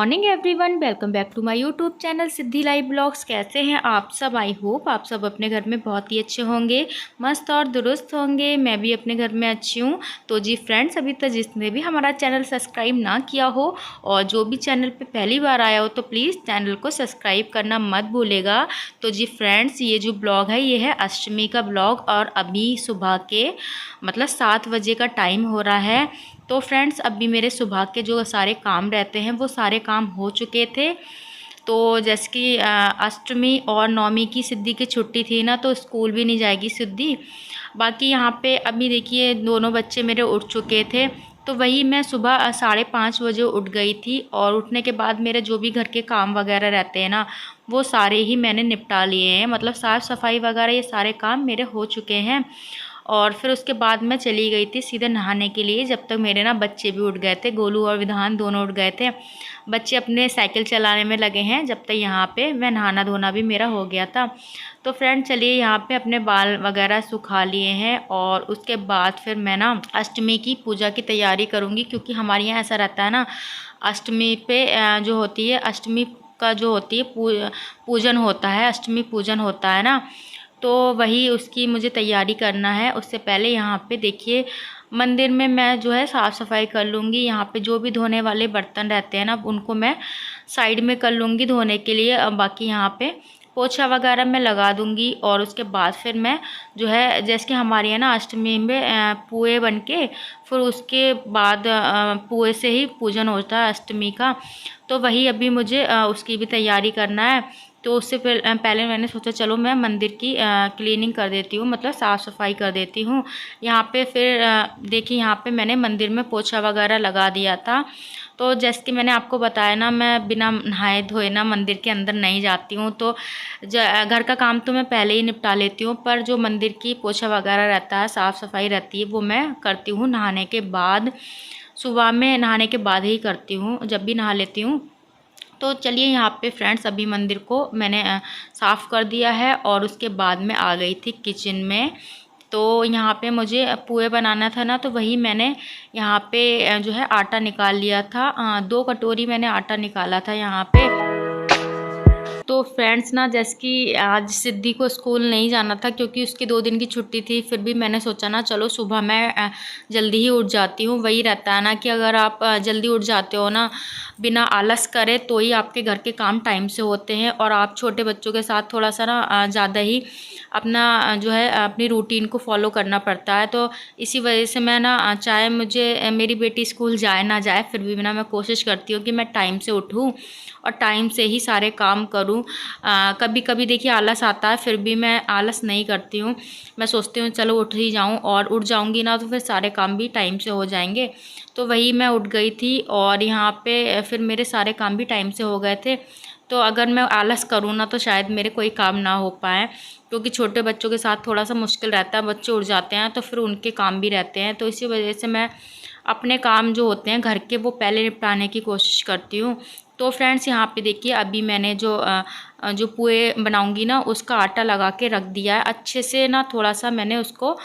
Morning everyone, welcome back to my YouTube channel Siddhi live blogs. कैसे हैं आप सब? आई होप आप सब अपने घर में बहुत ही अच्छे होंगे, मस्त और दुरुस्त होंगे। मैं भी अपने घर में अच्छी हूँ। तो जी फ्रेंड्स, अभी तक जिसने भी हमारा चैनल सब्सक्राइब ना किया हो और जो भी चैनल पे पहली बार आया हो तो प्लीज़ चैनल को सब्सक्राइब करना मत भूलेगा। तो जी फ्रेंड्स, ये जो ब्लॉग है ये है अष्टमी का ब्लॉग और अभी सुबह के मतलब 7 बजे का टाइम हो रहा है। तो फ्रेंड्स, अभी मेरे सुबह के जो सारे काम रहते हैं वो सारे काम हो चुके थे। तो जैसे कि अष्टमी और नवमी की सिद्धि की छुट्टी थी ना, तो स्कूल भी नहीं जाएगी सिद्धि। बाकी यहाँ पे अभी देखिए दोनों बच्चे मेरे उठ चुके थे। तो वही मैं सुबह 5:30 बजे उठ गई थी और उठने के बाद मेरे जो भी घर के काम वगैरह रहते हैं ना, वो सारे ही मैंने निपटा लिए हैं। मतलब साफ़ सफाई वगैरह ये सारे काम मेरे हो चुके हैं। और फिर उसके बाद मैं चली गई थी सीधे नहाने के लिए, जब तक मेरे ना बच्चे भी उठ गए थे। गोलू और विधान दोनों उठ गए थे। बच्चे अपने साइकिल चलाने में लगे हैं, जब तक यहाँ पे मैं नहाना धोना भी मेरा हो गया था। तो फ्रेंड चलिए, यहाँ पे अपने बाल वगैरह सुखा लिए हैं और उसके बाद फिर मैं ना अष्टमी की पूजा की तैयारी करूँगी, क्योंकि हमारे यहाँ ऐसा रहता है ना, अष्टमी पे जो होती है अष्टमी का जो होती है पूजन होता है, अष्टमी पूजन होता है ना। तो वही उसकी मुझे तैयारी करना है। उससे पहले यहाँ पे देखिए मंदिर में मैं जो है साफ़ सफाई कर लूँगी। यहाँ पे जो भी धोने वाले बर्तन रहते हैं ना, उनको मैं साइड में कर लूँगी धोने के लिए। अब बाकी यहाँ पे पोछा वगैरह मैं लगा दूँगी और उसके बाद फिर मैं जो है, जैसे कि हमारे यहाँ ना अष्टमी में पुए बन के फिर उसके बाद पुए से ही पूजन होता है अष्टमी का। तो वही अभी मुझे उसकी भी तैयारी करना है। तो उससे पहले मैंने सोचा चलो मैं मंदिर की क्लीनिंग कर देती हूँ, मतलब साफ़ सफाई कर देती हूँ। यहाँ पे फिर देखिए यहाँ पे मैंने मंदिर में पोछा वगैरह लगा दिया था। तो जैसे कि मैंने आपको बताया ना, मैं बिना नहाए धोए ना मंदिर के अंदर नहीं जाती हूँ। तो घर का काम तो मैं पहले ही निपटा लेती हूँ, पर जो मंदिर की पोछा वगैरह रहता है, साफ़ सफाई रहती है, वो मैं करती हूँ नहाने के बाद। सुबह में नहाने के बाद ही करती हूँ, जब भी नहा लेती हूँ। तो चलिए यहाँ पे फ्रेंड्स, अभी मंदिर को मैंने साफ़ कर दिया है और उसके बाद मैं आ गई थी किचन में। तो यहाँ पे मुझे पुए बनाना था ना, तो वही मैंने यहाँ पे जो है आटा निकाल लिया था। 2 कटोरी मैंने आटा निकाला था यहाँ पे। तो फ्रेंड्स ना, जैसे कि आज सिद्धि को स्कूल नहीं जाना था क्योंकि उसकी 2 दिन की छुट्टी थी, फिर भी मैंने सोचा ना चलो सुबह मैं जल्दी ही उठ जाती हूँ। वही रहता है ना कि अगर आप जल्दी उठ जाते हो ना, बिना आलस करे, तो ही आपके घर के काम टाइम से होते हैं। और आप छोटे बच्चों के साथ थोड़ा सा ना ज़्यादा ही अपना जो है अपनी रूटीन को फॉलो करना पड़ता है। तो इसी वजह से मैं ना, चाहे मुझे मेरी बेटी स्कूल जाए ना जाए, फिर भी ना मैं कोशिश करती हूँ कि मैं टाइम से उठूँ और टाइम से ही सारे काम करूँ। कभी कभी देखिए आलस आता है, फिर भी मैं आलस नहीं करती हूँ। मैं सोचती हूँ चलो उठ ही जाऊँ, और उठ जाऊँगी ना तो फिर सारे काम भी टाइम से हो जाएंगे। तो वही मैं उठ गई थी और यहाँ पे फिर मेरे सारे काम भी टाइम से हो गए थे। तो अगर मैं आलस करूँ ना तो शायद मेरे कोई काम ना हो पाए, क्योंकि छोटे बच्चों के साथ थोड़ा सा मुश्किल रहता है। बच्चे उठ जाते हैं तो फिर उनके काम भी रहते हैं। तो इसी वजह से मैं अपने काम जो होते हैं घर के, वो पहले निपटाने की कोशिश करती हूँ। तो फ्रेंड्स यहाँ पे देखिए, अभी मैंने जो पुए बनाऊंगी ना, उसका आटा लगा के रख दिया है अच्छे से ना। थोड़ा सा मैंने उसको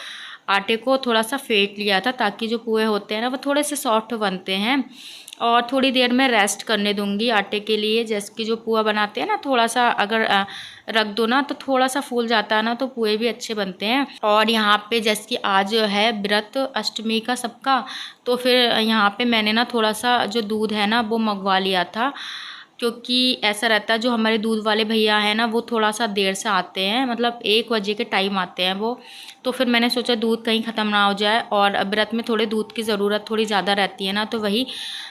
आटे को थोड़ा सा फेंट लिया था, ताकि जो पुए होते हैं ना वो थोड़े से सॉफ्ट बनते हैं। और थोड़ी देर में रेस्ट करने दूंगी आटे के लिए। जैसे कि जो पुआ बनाते हैं ना, थोड़ा सा अगर रख दो ना तो थोड़ा सा फूल जाता है ना, तो पुए भी अच्छे बनते हैं। और यहाँ पे जैसे कि आज है व्रत अष्टमी का सबका, तो फिर यहाँ पे मैंने ना थोड़ा सा जो दूध है ना वो मंगवा लिया था। क्योंकि ऐसा रहता है, जो हमारे दूध वाले भैया हैं ना, वो थोड़ा सा देर से आते हैं, मतलब 1 बजे के टाइम आते हैं वो। तो फिर मैंने सोचा दूध कहीं ख़त्म ना हो जाए, और व्रत में थोड़े दूध की ज़रूरत थोड़ी ज़्यादा रहती है ना। तो वही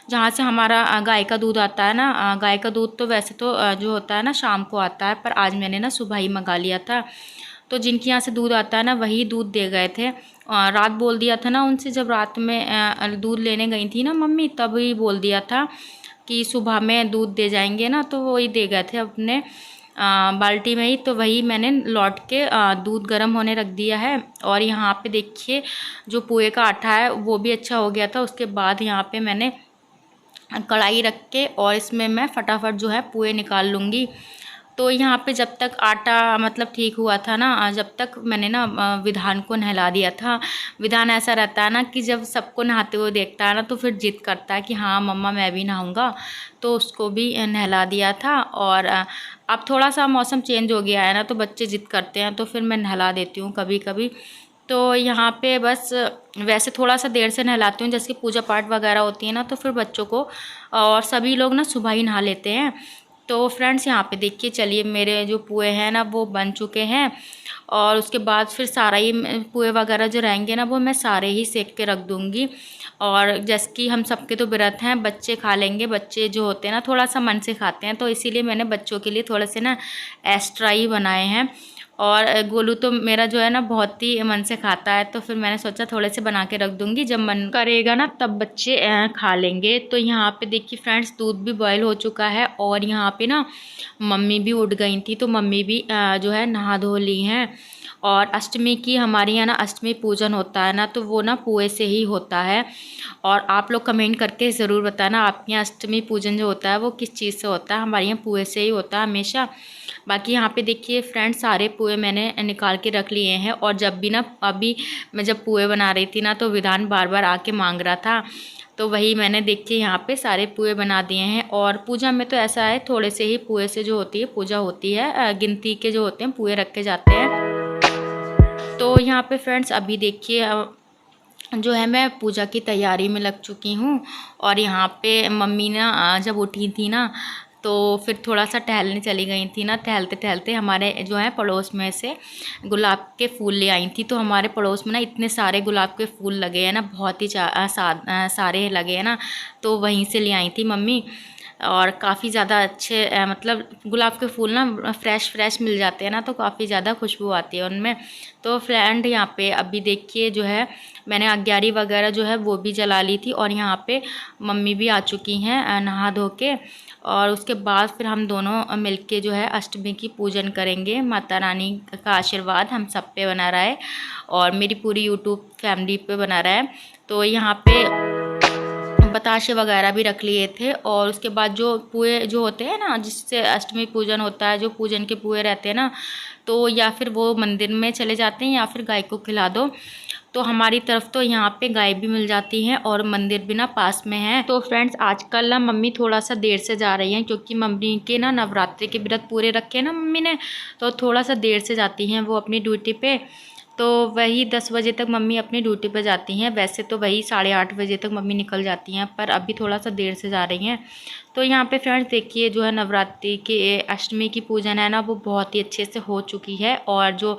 जहाँ से हमारा गाय का दूध आता है ना, गाय का दूध तो वैसे तो जो होता है ना शाम को आता है, पर आज मैंने ना सुबह ही मंगा लिया था। तो जिनके यहाँ से दूध आता है ना, वही दूध दे गए थे। रात बोल दिया था ना उनसे, जब रात में दूध लेने गई थी ना मम्मी, तभी बोल दिया था कि सुबह में दूध दे जाएंगे ना, तो वही दे गए थे अपने बाल्टी में ही। तो वही मैंने लौट के दूध गर्म होने रख दिया है। और यहाँ पे देखिए जो पुए का आटा है वो भी अच्छा हो गया था। उसके बाद यहाँ पे मैंने कढ़ाई रख के और इसमें मैं फटाफट जो है पुए निकाल लूँगी। तो यहाँ पे जब तक आटा मतलब ठीक हुआ था ना, जब तक मैंने ना विधान को नहला दिया था। विधान ऐसा रहता है ना कि जब सबको नहाते हुए देखता है ना तो फिर जिद करता है कि हाँ मम्मा मैं भी नहाऊंगा, तो उसको भी नहला दिया था। और अब थोड़ा सा मौसम चेंज हो गया है ना तो बच्चे जिद करते हैं, तो फिर मैं नहला देती हूँ कभी कभी। तो यहाँ पे बस वैसे थोड़ा सा देर से नहलाती हूँ, जैसे कि पूजा पाठ वगैरह होती है ना तो फिर बच्चों को और सभी लोग ना सुबह ही नहा लेते हैं। तो फ्रेंड्स यहाँ पे देखिए, चलिए मेरे जो पुए हैं ना वो बन चुके हैं। और उसके बाद फिर सारा ही पुए वगैरह जो रहेंगे ना वो मैं सारे ही सेक के रख दूँगी। और जैसे कि हम सबके तो व्रत हैं, बच्चे खा लेंगे, बच्चे जो होते हैं ना थोड़ा सा मन से खाते हैं, तो इसीलिए मैंने बच्चों के लिए थोड़े से ना एक्स्ट्रा ही बनाए हैं। और गोलू तो मेरा जो है ना बहुत ही मन से खाता है, तो फिर मैंने सोचा थोड़े से बना के रख दूँगी, जब मन करेगा ना तब बच्चे खा लेंगे। तो यहाँ पे देखिए फ्रेंड्स, दूध भी बॉयल हो चुका है और यहाँ पे ना मम्मी भी उठ गई थी, तो मम्मी भी जो है नहा धो ली हैं। और अष्टमी की हमारे यहाँ ना अष्टमी पूजन होता है ना, तो वो ना पुए से ही होता है। और आप लोग कमेंट करके ज़रूर बताना आपके यहाँ अष्टमी पूजन जो होता है वो किस चीज़ से होता है। हमारे यहाँ पुए से ही होता है हमेशा। बाकी यहाँ पे देखिए फ्रेंड्स, सारे पुए मैंने निकाल के रख लिए हैं। और जब भी ना अभी मैं जब पुए बना रही थी ना तो विधान बार बार आके मांग रहा था, तो वही मैंने देखिए यहाँ पे सारे पुए बना दिए हैं। और पूजा में तो ऐसा है, थोड़े से ही पुए से जो होती है पूजा होती है, गिनती के जो होते हैं पुए रखे जाते हैं। तो यहाँ पे फ्रेंड्स अभी देखिए जो है मैं पूजा की तैयारी में लग चुकी हूँ। और यहाँ पे मम्मी ना जब उठी थी ना तो फिर थोड़ा सा टहलने चली गई थी ना, टहलते टहलते हमारे जो है पड़ोस में से गुलाब के फूल ले आई थी। तो हमारे पड़ोस में ना इतने सारे गुलाब के फूल लगे हैं ना, बहुत ही सारे लगे हैं ना, तो वहीं से ले आई थी मम्मी। और काफ़ी ज़्यादा अच्छे मतलब गुलाब के फूल ना फ्रेश फ्रेश मिल जाते हैं ना, तो काफ़ी ज़्यादा खुशबू आती है उनमें। तो फ्रेंड यहाँ पे अभी देखिए जो है मैंने अग्यारी वगैरह जो है वो भी जला ली थी। और यहाँ पे मम्मी भी आ चुकी हैं नहा धो के। और उसके बाद फिर हम दोनों मिलके जो है अष्टमी की पूजन करेंगे। माता रानी का आशीर्वाद हम सब पे बना रहा है और मेरी पूरी यूट्यूब फैमिली पे बना रहा है। तो यहाँ पे बताशे वगैरह भी रख लिए थे। और उसके बाद जो पुए जो होते हैं ना जिससे अष्टमी पूजन होता है, जो पूजन के पुए रहते हैं ना, तो या फिर वो मंदिर में चले जाते हैं या फिर गाय को खिला दो। तो हमारी तरफ तो यहाँ पे गाय भी मिल जाती है और मंदिर भी ना पास में है। तो फ्रेंड्स आजकल ना मम्मी थोड़ा सा देर से जा रही हैं, क्योंकि मम्मी के ना नवरात्रि के व्रत पूरे रखे हैं ना मम्मी ने, तो थोड़ा सा देर से जाती हैं वो अपनी ड्यूटी पे। तो वही 10 बजे तक मम्मी अपनी ड्यूटी पर जाती हैं। वैसे तो वही 8:30 बजे तक मम्मी निकल जाती हैं, पर अभी थोड़ा सा देर से जा रही हैं। तो यहाँ पे फ्रेंड्स देखिए जो है नवरात्रि के अष्टमी की पूजन है ना वो बहुत ही अच्छे से हो चुकी है। और जो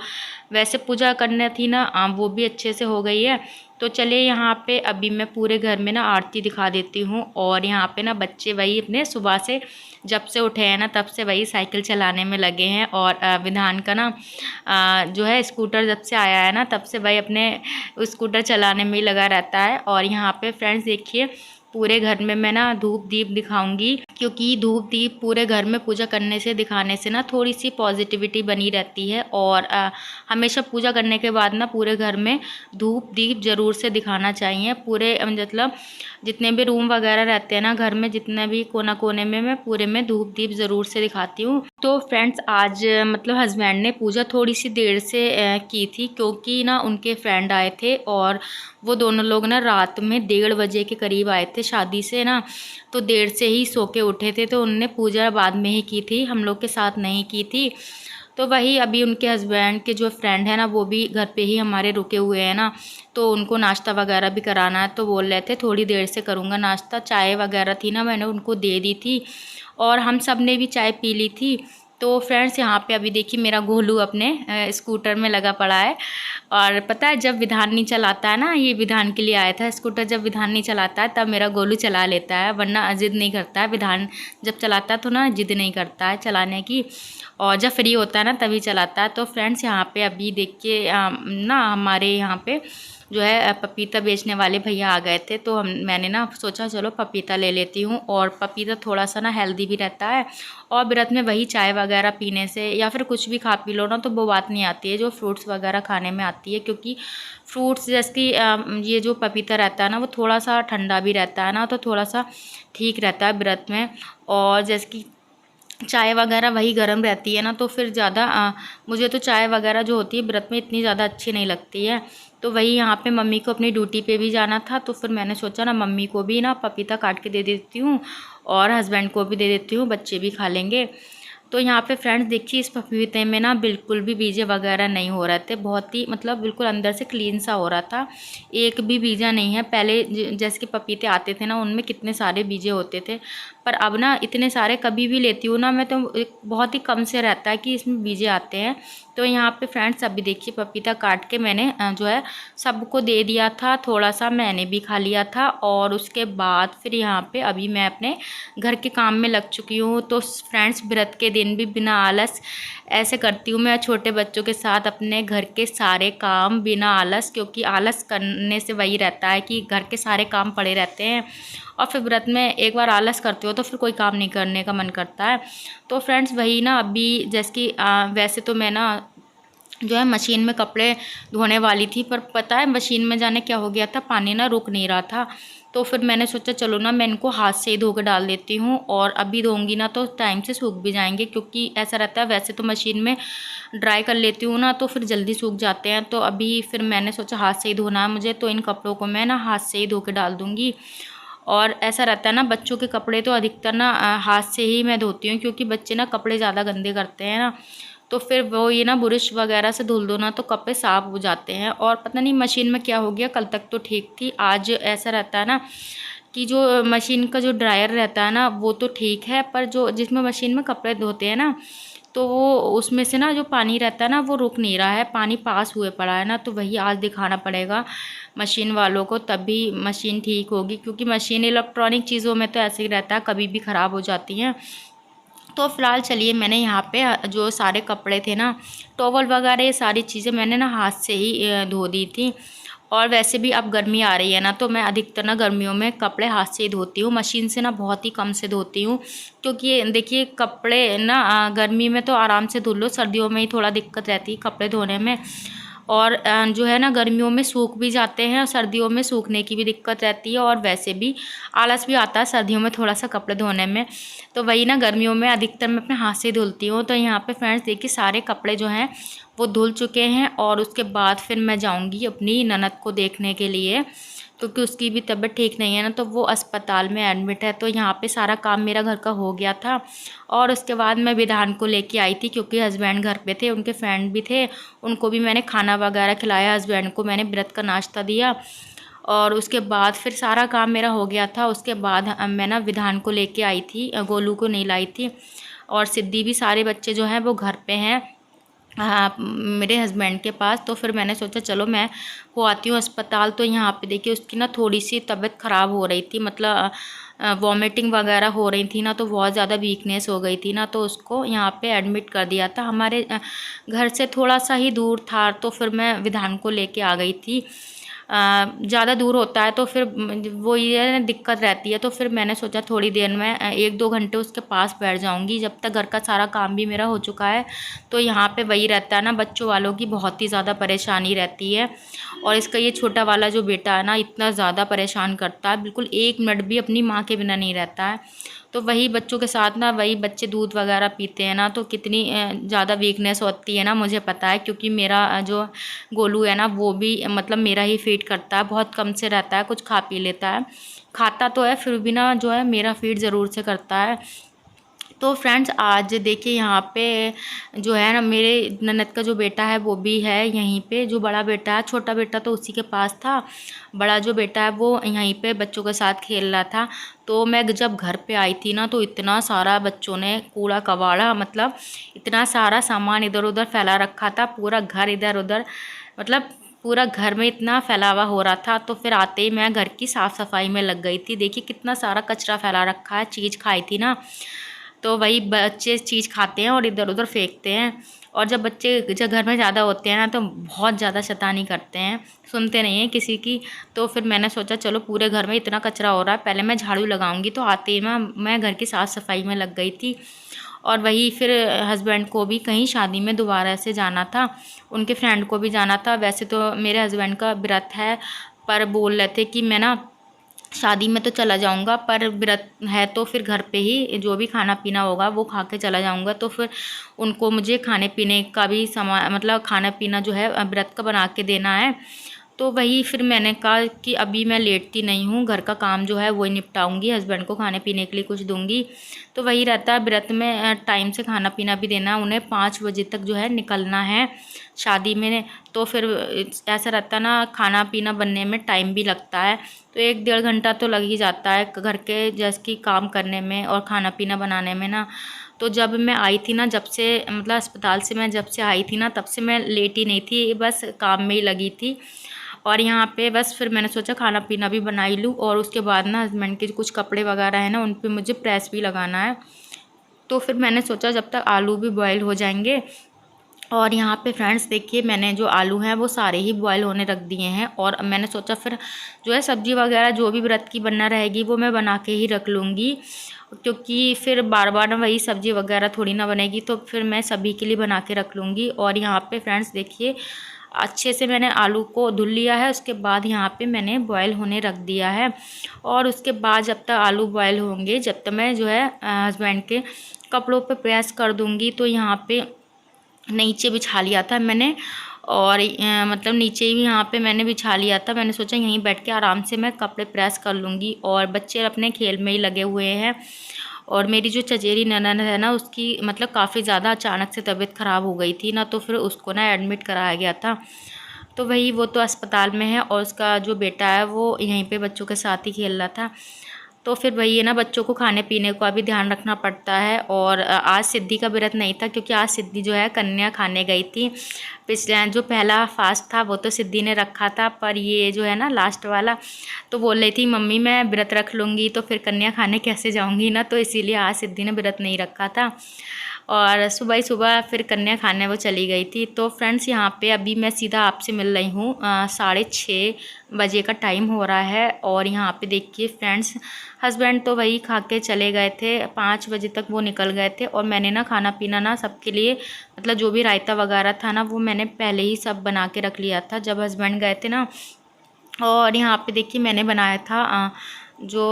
वैसे पूजा करनी थी ना वो भी अच्छे से हो गई है। तो चलिए यहाँ पे अभी मैं पूरे घर में ना आरती दिखा देती हूँ। और यहाँ पे ना बच्चे वही अपने सुबह से जब से उठे हैं ना तब से वही साइकिल चलाने में लगे हैं। और विधान का ना जो है स्कूटर जब से आया है ना तब से वही अपने स्कूटर चलाने में ही लगा रहता है। और यहाँ पे फ्रेंड्स देखिए पूरे घर में मैं ना धूप दीप दिखाऊंगी, क्योंकि धूप दीप पूरे घर में पूजा करने से दिखाने से ना थोड़ी सी पॉजिटिविटी बनी रहती है। और हमेशा पूजा करने के बाद ना पूरे घर में धूप दीप ज़रूर से दिखाना चाहिए। पूरे मतलब जितने भी रूम वगैरह रहते हैं ना घर में, जितने भी कोना कोने में मैं पूरे में धूप दीप ज़रूर से दिखाती हूँ। तो फ्रेंड्स आज मतलब हस्बैंड ने पूजा थोड़ी सी देर से की थी, क्योंकि ना उनके फ्रेंड आए थे और वो दोनों लोग ना रात में 1:30 बजे के करीब आए थे शादी से ना, तो देर से ही सो के उठे थे। तो उनने पूजा बाद में ही की थी, हम लोग के साथ नहीं की थी। तो वही अभी उनके हस्बैंड के जो फ्रेंड है ना वो भी घर पे ही हमारे रुके हुए हैं ना, तो उनको नाश्ता वगैरह भी कराना है। तो बोल रहे थे थोड़ी देर से करूँगा नाश्ता। चाय वगैरह थी ना मैंने उनको दे दी थी और हम सब ने भी चाय पी ली थी। तो फ्रेंड्स यहाँ पे अभी देखिए मेरा गोलू अपने स्कूटर में लगा पड़ा है। और पता है जब विधान नहीं चलाता है ना, ये विधान के लिए आया था स्कूटर, जब विधान नहीं चलाता है तब मेरा गोलू चला लेता है, वरना जिद नहीं करता है। विधान जब चलाता है तो ना जिद नहीं करता है चलाने की, और जब फ्री होता है ना तभी चलाता है। तो फ्रेंड्स यहाँ पे अभी देखिए ना हमारे यहाँ पे जो है पपीता बेचने वाले भैया आ गए थे, तो मैंने ना सोचा चलो पपीता ले लेती हूँ। और पपीता थोड़ा सा ना हेल्दी भी रहता है, और व्रत में वही चाय वगैरह पीने से या फिर कुछ भी खा पी लो ना तो वो बात नहीं आती है जो फ्रूट्स वगैरह खाने में आती है। क्योंकि फ्रूट्स जैसे कि ये जो पपीता रहता है ना वो थोड़ा सा ठंडा भी रहता है ना, तो थोड़ा सा ठीक रहता है व्रत में। और जैसे कि चाय वगैरह वही गर्म रहती है ना, तो फिर ज़्यादा मुझे तो चाय वगैरह जो होती है व्रत में इतनी ज़्यादा अच्छी नहीं लगती है। तो वही यहाँ पे मम्मी को अपनी ड्यूटी पे भी जाना था, तो फिर मैंने सोचा ना मम्मी को भी ना पपीता काट के दे देती हूँ और हस्बैंड को भी दे देती हूँ, बच्चे भी खा लेंगे। तो यहाँ पे फ्रेंड्स देखिए इस पपीते में ना बिल्कुल भी बीजे वगैरह नहीं हो रहे थे, बहुत ही मतलब बिल्कुल अंदर से क्लीन सा हो रहा था, एक भी बीजा नहीं है। पहले जैसे कि पपीते आते थे ना उनमें कितने सारे बीजे होते थे, पर अब ना इतने सारे कभी भी लेती हूँ ना मैं तो बहुत ही कम से रहता है कि इसमें बीजे आते हैं। तो यहाँ पे फ्रेंड्स अभी देखिए पपीता काट के मैंने जो है सबको दे दिया था, थोड़ा सा मैंने भी खा लिया था। और उसके बाद फिर यहाँ पे अभी मैं अपने घर के काम में लग चुकी हूँ। तो फ्रेंड्स व्रत के दिन भी बिना आलस ऐसे करती हूँ मैं छोटे बच्चों के साथ अपने घर के सारे काम बिना आलस, क्योंकि आलस करने से वही रहता है कि घर के सारे काम पड़े रहते हैं और फिर व्रत में एक बार आलस करते हो तो फिर कोई काम नहीं करने का मन करता है। तो फ्रेंड्स वही ना अभी जैसे कि वैसे तो मैं ना जो है मशीन में कपड़े धोने वाली थी, पर पता है मशीन में जाने क्या हो गया था, पानी ना रुक नहीं रहा था। तो फिर मैंने सोचा चलो ना मैं इनको हाथ से ही धो के डाल देती हूँ, और अभी धोऊंगी ना तो टाइम से सूख भी जाएंगे, क्योंकि ऐसा रहता है वैसे तो मशीन में ड्राई कर लेती हूँ ना तो फिर जल्दी सूख जाते हैं। तो अभी फिर मैंने सोचा हाथ से ही धोना है मुझे, तो इन कपड़ों को मैं ना हाथ से ही धो के डाल दूँगी। और ऐसा रहता है ना बच्चों के कपड़े तो अधिकतर ना हाथ से ही मैं धोती हूँ, क्योंकि बच्चे ना कपड़े ज़्यादा गंदे करते हैं ना, तो फिर वो ये ना बुरश वगैरह से धुल दो ना तो कपड़े साफ़ हो जाते हैं। और पता नहीं मशीन में क्या हो गया, कल तक तो ठीक थी, आज ऐसा रहता है ना कि जो मशीन का जो ड्रायर रहता है ना वो तो ठीक है, पर जो जिसमें मशीन में कपड़े धोते हैं ना तो वो उसमें से ना जो पानी रहता है ना वो रुक नहीं रहा है, पानी पास हुए पड़ा है ना। तो वही आज दिखाना पड़ेगा मशीन वालों को, तभी मशीन ठीक होगी, क्योंकि मशीन इलेक्ट्रॉनिक चीज़ों में तो ऐसे ही रहता है कभी भी ख़राब हो जाती हैं। तो फ़िलहाल चलिए मैंने यहाँ पे जो सारे कपड़े थे ना टॉवल वगैरह ये सारी चीज़ें मैंने ना हाथ से ही धो दी थी। और वैसे भी अब गर्मी आ रही है ना तो मैं अधिकतर ना गर्मियों में कपड़े हाथ से ही धोती हूँ, मशीन से ना बहुत ही कम से धोती हूँ। क्योंकि देखिए कपड़े ना गर्मी में तो आराम से धुल लो, सर्दियों में ही थोड़ा दिक्कत रहती है कपड़े धोने में। और जो है ना गर्मियों में सूख भी जाते हैं और सर्दियों में सूखने की भी दिक्कत रहती है, और वैसे भी आलस भी आता है सर्दियों में थोड़ा सा कपड़े धोने में। तो वही ना गर्मियों में अधिकतर मैं अपने हाथ से धुलती हूँ। तो यहाँ पे फ्रेंड्स देखिए सारे कपड़े जो हैं वो धुल चुके हैं, और उसके बाद फिर मैं जाऊँगी अपनी ननद को देखने के लिए, क्योंकि उसकी भी तबीयत ठीक नहीं है ना, तो वो अस्पताल में एडमिट है। तो यहाँ पे सारा काम मेरा घर का हो गया था, और उसके बाद मैं विधान को लेके आई थी, क्योंकि हस्बैंड घर पे थे, उनके फ्रेंड भी थे, उनको भी मैंने खाना वगैरह खिलाया, हस्बैंड को मैंने व्रत का नाश्ता दिया। और उसके बाद फिर सारा काम मेरा हो गया था। उसके बाद मैं ना विधान को लेके आई थी, गोलू को नहीं लाई थी। और सिद्धि भी सारे बच्चे जो हैं वो घर पे हैं, हाँ मेरे हस्बैंड के पास। तो फिर मैंने सोचा चलो मैं हो आती हूँ अस्पताल। तो यहाँ पे देखिए उसकी ना थोड़ी सी तबीयत ख़राब हो रही थी, मतलब वॉमिटिंग वगैरह हो रही थी ना, तो बहुत ज़्यादा वीकनेस हो गई थी ना, तो उसको यहाँ पे एडमिट कर दिया था। हमारे घर से थोड़ा सा ही दूर था, तो फिर मैं विधान को लेके आ गई थी। ज़्यादा दूर होता है तो फिर वो ये दिक्कत रहती है। तो फिर मैंने सोचा थोड़ी देर में 1-2 घंटे उसके पास बैठ जाऊंगी, जब तक घर का सारा काम भी मेरा हो चुका है। तो यहाँ पे वही रहता है ना, बच्चों वालों की बहुत ही ज़्यादा परेशानी रहती है। और इसका ये छोटा वाला जो बेटा है ना इतना ज़्यादा परेशान करता है, बिल्कुल 1 मिनट भी अपनी माँ के बिना नहीं रहता है। तो वही बच्चों के साथ ना वही बच्चे दूध वगैरह पीते हैं ना, तो कितनी ज़्यादा वीकनेस होती है ना मुझे पता है, क्योंकि मेरा जो गोलू है ना वो भी मतलब मेरा ही फीड करता है, बहुत कम से रहता है, कुछ खा पी लेता है, खाता तो है फिर भी ना जो है मेरा फीड ज़रूर से करता है। तो फ्रेंड्स आज देखिए यहाँ पे जो है ना मेरे ननद का जो बेटा है वो भी है यहीं पे, जो बड़ा बेटा है, छोटा बेटा तो उसी के पास था, बड़ा जो बेटा है वो यहीं पे बच्चों के साथ खेल रहा था। तो मैं जब घर पे आई थी ना तो इतना सारा बच्चों ने कूड़ा कबाड़ा, मतलब इतना सारा सामान इधर उधर फैला रखा था, पूरा घर इधर उधर, मतलब पूरा घर में इतना फैलावा हो रहा था। तो फिर आते ही मैं घर की साफ़ सफाई में लग गई थी। देखिए कितना सारा कचरा फैला रखा है, चीज़ खाई थी ना, तो वही बच्चे चीज़ खाते हैं और इधर उधर फेंकते हैं। और जब बच्चे जब घर में ज़्यादा होते हैं ना तो बहुत ज़्यादा शैतानी करते हैं, सुनते नहीं हैं किसी की। तो फिर मैंने सोचा चलो पूरे घर में इतना कचरा हो रहा है, पहले मैं झाड़ू लगाऊंगी। तो आते ही मैं घर की साफ़ सफाई में लग गई थी। और वही फिर हस्बैंड को भी कहीं शादी में दोबारा से जाना था, उनके फ्रेंड को भी जाना था। वैसे तो मेरे हस्बैंड का व्रत है, पर बोल रहे थे कि मैं ना शादी में तो चला जाऊंगा, पर व्रत है तो फिर घर पे ही जो भी खाना पीना होगा वो खा के चला जाऊंगा। तो फिर उनको मुझे खाने पीने का भी सामान, मतलब खाना पीना जो है व्रत का बना के देना है। तो वही फिर मैंने कहा कि अभी मैं लेटती नहीं हूँ, घर का काम जो है वही निपटाऊंगी, हस्बैंड को खाने पीने के लिए कुछ दूंगी। तो वही रहता है व्रत में, टाइम से खाना पीना भी देना, उन्हें 5 बजे तक जो है निकलना है शादी में। तो फिर ऐसा रहता ना, खाना पीना बनने में टाइम भी लगता है, तो 1-1.5 घंटा तो लग ही जाता है घर के जैसे कि काम करने में और खाना पीना बनाने में ना। तो जब मैं आई थी ना, जब से मतलब अस्पताल से मैं जब से आई थी ना, तब से मैं लेटी नहीं थी, बस काम में ही लगी थी। और यहाँ पे बस फिर मैंने सोचा खाना पीना भी बना ही लूँ, और उसके बाद ना हस्बैंड के कुछ कपड़े वगैरह हैं ना, उन पे मुझे प्रेस भी लगाना है। तो फिर मैंने सोचा जब तक आलू भी बॉयल हो जाएंगे। और यहाँ पे फ्रेंड्स देखिए, मैंने जो आलू हैं वो सारे ही बॉयल होने रख दिए हैं। और मैंने सोचा फिर जो है सब्ज़ी वगैरह जो भी व्रत की बनना रहेगी वो मैं बना के ही रख लूँगी, क्योंकि फिर बार बार ना वही सब्ज़ी वगैरह थोड़ी ना बनेगी, तो फिर मैं सभी के लिए बना के रख लूँगी। और यहाँ पे फ्रेंड्स देखिए, अच्छे से मैंने आलू को धुल लिया है, उसके बाद यहाँ पे मैंने बॉयल होने रख दिया है। और उसके बाद जब तक आलू बॉयल होंगे, जब तक मैं जो है हस्बैंड के कपड़ों पे प्रेस कर दूँगी। तो यहाँ पे नीचे बिछा लिया था मैंने, और मतलब नीचे ही यहाँ पे मैंने बिछा लिया था। मैंने सोचा यहीं बैठ के आराम से मैं कपड़े प्रेस कर लूँगी, और बच्चे अपने खेल में ही लगे हुए हैं। और मेरी जो चचेरी ननद है ना, उसकी मतलब काफ़ी ज़्यादा अचानक से तबीयत ख़राब हो गई थी ना, तो फिर उसको ना एडमिट कराया गया था। तो वही वो तो अस्पताल में है, और उसका जो बेटा है वो यहीं पे बच्चों के साथ ही खेल रहा था। तो फिर वही है ना, बच्चों को खाने पीने का भी ध्यान रखना पड़ता है। और आज सिद्धि का व्रत नहीं था, क्योंकि आज सिद्धि जो है कन्या खाने गई थी। पिछले जो पहला फास्ट था वो तो सिद्धि ने रखा था, पर ये जो है ना लास्ट वाला, तो बोल रही थी मम्मी मैं व्रत रख लूँगी तो फिर कन्या खाने कैसे जाऊँगी ना, तो इसीलिए आज सिद्धि ने व्रत नहीं रखा था। और सुबह ही सुबह फिर कन्या खाने वो चली गई थी। तो फ्रेंड्स यहाँ पे अभी मैं सीधा आपसे मिल रही हूँ, 6:30 बजे का टाइम हो रहा है। और यहाँ पे देखिए फ्रेंड्स, हस्बैंड तो वही खा के चले गए थे, 5 बजे तक वो निकल गए थे। और मैंने ना खाना पीना ना सबके लिए, मतलब जो भी रायता वगैरह था ना, वो मैंने पहले ही सब बना के रख लिया था जब हस्बैंड गए थे ना। और यहाँ पे देखिए मैंने बनाया था जो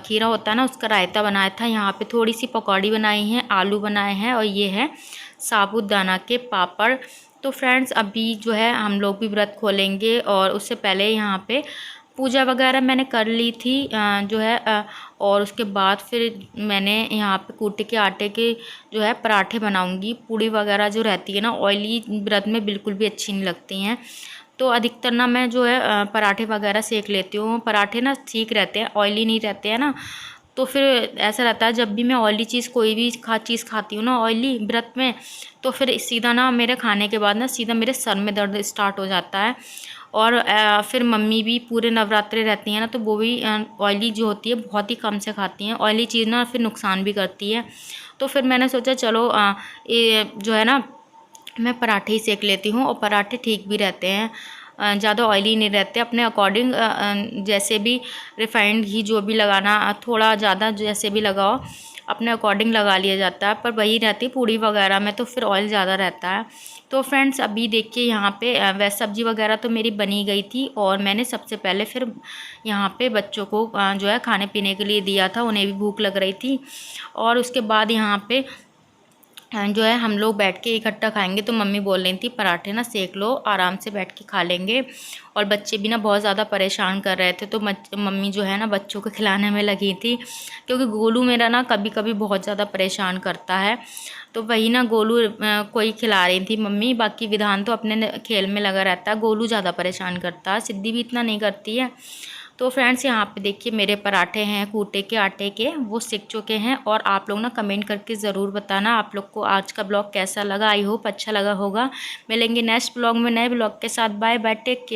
खीरा होता है ना, उसका रायता बनाया था। यहाँ पे थोड़ी सी पकौड़ी बनाई हैं, आलू बनाए हैं, और ये है साबूदाना के पापड़। तो फ्रेंड्स अभी जो है हम लोग भी व्रत खोलेंगे, और उससे पहले यहाँ पे पूजा वगैरह मैंने कर ली थी जो है और उसके बाद फिर मैंने यहाँ पे कूटे के आटे के जो है पराठे बनाऊंगी। पूड़ी वगैरह जो रहती है ना ऑयली, व्रत में बिल्कुल भी अच्छी नहीं लगती हैं। तो अधिकतर ना मैं जो है पराठे वगैरह सेक लेती हूँ। पराठे ना ठीक रहते हैं, ऑयली नहीं रहते हैं ना। तो फिर ऐसा रहता है जब भी मैं ऑयली चीज़ कोई भी चीज़ खाती हूँ ना ऑयली व्रत में, तो फिर सीधा ना मेरे खाने के बाद ना सीधा मेरे सर में दर्द स्टार्ट हो जाता है। और फिर मम्मी भी पूरे नवरात्रे रहती हैं ना, तो वो भी ऑयली जो होती है बहुत ही कम से खाती हैं। ऑयली चीज़ ना फिर नुकसान भी करती है। तो फिर मैंने सोचा चलो ये जो है ना मैं पराठे ही सेक लेती हूँ, और पराठे ठीक भी रहते हैं, ज़्यादा ऑयली नहीं रहते। अपने अकॉर्डिंग जैसे भी रिफाइंड घी जो भी लगाना, थोड़ा ज़्यादा जैसे भी लगाओ अपने अकॉर्डिंग लगा लिया जाता है। पर वही रहती पूड़ी वगैरह में तो फिर ऑयल ज़्यादा रहता है। तो फ्रेंड्स अभी देखिए यहाँ पे वैसे सब्ज़ी वगैरह तो मेरी बनी गई थी, और मैंने सबसे पहले फिर यहाँ पे बच्चों को जो है खाने पीने के लिए दिया था, उन्हें भी भूख लग रही थी। और उसके बाद यहाँ पे जो है हम लोग बैठ के इकट्ठा खाएंगे। तो मम्मी बोल रही थी पराठे ना सेक लो, आराम से बैठ के खा लेंगे। और बच्चे भी ना बहुत ज़्यादा परेशान कर रहे थे, तो मम्मी जो है ना बच्चों को खिलाने में लगी थी, क्योंकि गोलू मेरा ना कभी कभी बहुत ज़्यादा परेशान करता है। तो वही ना गोलू कोई खिला रही थी मम्मी, बाकी विधान तो अपने खेल में लगा रहता है। गोलू ज़्यादा परेशान करता है, सिद्धि भी इतना नहीं करती है। तो फ्रेंड्स यहाँ पे देखिए मेरे पराठे हैं कूटे के आटे के, वो सिक चुके हैं। और आप लोग ना कमेंट करके ज़रूर बताना आप लोग को आज का ब्लॉग कैसा लगा। आई होप अच्छा लगा होगा। मिलेंगे नेक्स्ट ब्लॉग में नए ब्लॉग के साथ। Bye bye, take care.